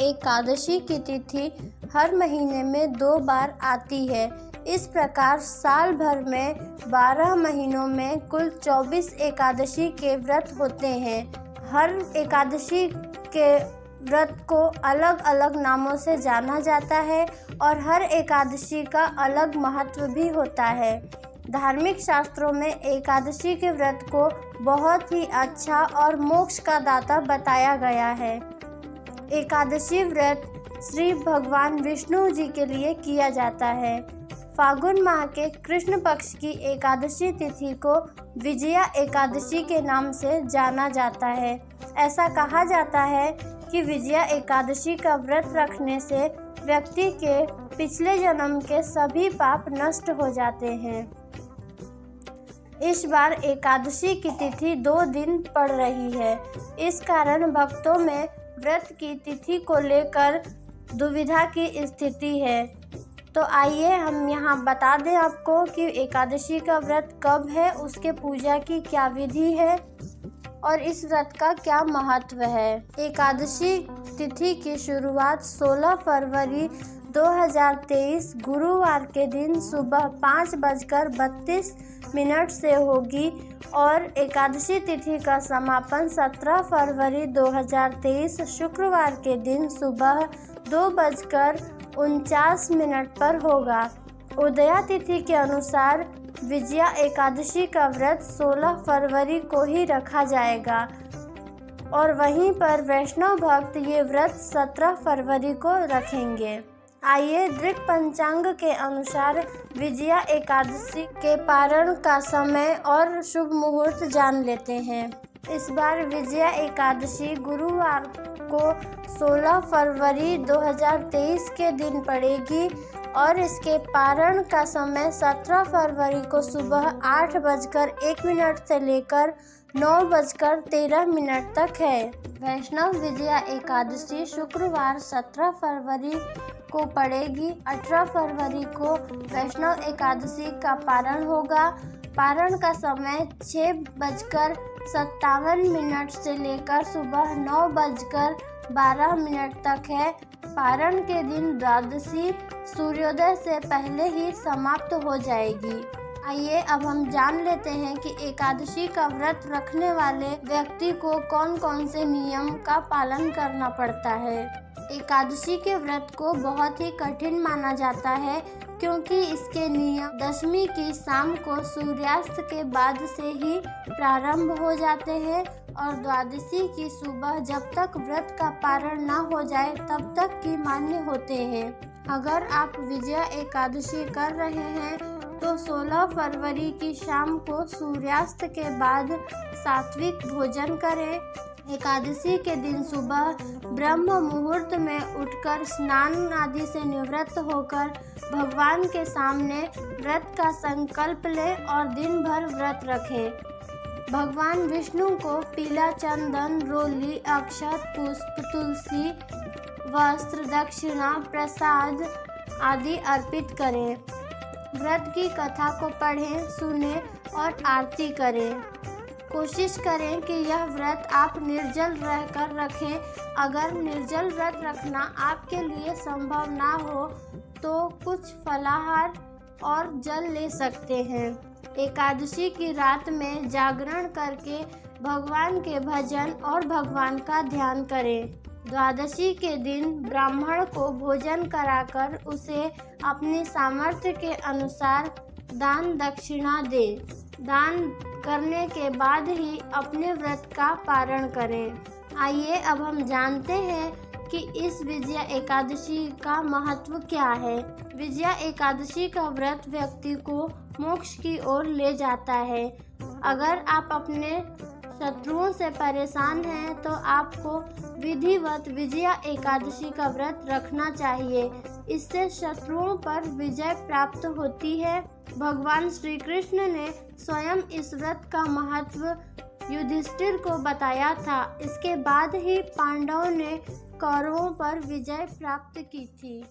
एकादशी की तिथि हर महीने में 2 बार आती है। इस प्रकार साल भर में 12 महीनों में कुल 24 एकादशी के व्रत होते हैं। हर एकादशी के व्रत को अलग अलग नामों से जाना जाता है और हर एकादशी का अलग महत्व भी होता है। धार्मिक शास्त्रों में एकादशी के व्रत को बहुत ही अच्छा और मोक्ष का दाता बताया गया है। एकादशी व्रत श्री भगवान विष्णु जी के लिए किया जाता है। फागुन माह के कृष्ण पक्ष की एकादशी तिथि को विजया एकादशी के नाम से जाना जाता है। ऐसा कहा जाता है कि विजया एकादशी का व्रत रखने से व्यक्ति के पिछले जन्म के सभी पाप नष्ट हो जाते हैं। इस बार एकादशी की तिथि 2 दिन पड़ रही है। इस कारण भक्तों में व्रत की तिथि को लेकर दुविधा की स्थिति है। तो आइए हम यहाँ बता दें आपको कि एकादशी का व्रत कब है, उसके पूजा की क्या विधि है और इस व्रत का क्या महत्व है। एकादशी तिथि की शुरुआत 16 फरवरी 2023 गुरुवार के दिन सुबह 5:32 से होगी और एकादशी तिथि का समापन 17 फरवरी 2023 शुक्रवार के दिन सुबह 2:49 पर होगा। उदया तिथि के अनुसार विजया एकादशी का व्रत 16 फरवरी को ही रखा जाएगा और वहीं पर वैष्णव भक्त ये व्रत 17 फरवरी को रखेंगे। आइए दृक पंचांग के अनुसार विजया एकादशी के पारण का समय और शुभ मुहूर्त जान लेते हैं। इस बार विजया एकादशी गुरुवार को 16 फरवरी 2023 के दिन पड़ेगी और इसके पारण का समय 17 फरवरी को सुबह 8:01 से लेकर 9:13 तक है। वैष्णव विजया एकादशी शुक्रवार 17 फरवरी को पड़ेगी। 18 फरवरी को वैष्णव एकादशी का पारण होगा। पारण का समय 6:57 से लेकर सुबह 9:12 तक है। पारण के दिन द्वादशी सूर्योदय से पहले ही समाप्त हो जाएगी। आइए अब हम जान लेते हैं कि एकादशी का व्रत रखने वाले व्यक्ति को कौन कौन से नियम का पालन करना पड़ता है। एकादशी के व्रत को बहुत ही कठिन माना जाता है क्योंकि इसके नियम दशमी की शाम को सूर्यास्त के बाद से ही प्रारंभ हो जाते हैं और द्वादशी की सुबह जब तक व्रत का पारण न हो जाए तब तक की मान्य होते हैं। अगर आप विजया एकादशी कर रहे हैं तो 16 फरवरी की शाम को सूर्यास्त के बाद सात्विक भोजन करें। एकादशी के दिन सुबह ब्रह्म मुहूर्त में उठकर स्नान आदि से निवृत्त होकर भगवान के सामने व्रत का संकल्प लें और दिन भर व्रत रखें। भगवान विष्णु को पीला चंदन, रोली, अक्षत, पुष्प, तुलसी, वस्त्र, दक्षिणा, प्रसाद आदि अर्पित करें। व्रत की कथा को पढ़ें, सुनें और आरती करें। कोशिश करें कि यह व्रत आप निर्जल रहकर रखें। अगर निर्जल व्रत रखना आपके लिए संभव ना हो तो कुछ फलाहार और जल ले सकते हैं। एकादशी की रात में जागरण करके भगवान के भजन और भगवान का ध्यान करें। द्वादशी के दिन ब्राह्मण को भोजन कराकर उसे अपनी सामर्थ्य के अनुसार दान दक्षिणा दें। दान करने के बाद ही अपने व्रत का पारण करें। आइए अब हम जानते हैं कि इस विजया एकादशी का महत्व क्या है। विजया एकादशी का व्रत व्यक्ति को मोक्ष की ओर ले जाता है। अगर आप अपने शत्रुओं से परेशान हैं तो आपको विधिवत विजया एकादशी का व्रत रखना चाहिए। इससे शत्रुओं पर विजय प्राप्त होती है। भगवान श्री कृष्ण ने स्वयं इस व्रत का महत्व युधिष्ठिर को बताया था। इसके बाद ही पांडवों ने कौरवों पर विजय प्राप्त की थी।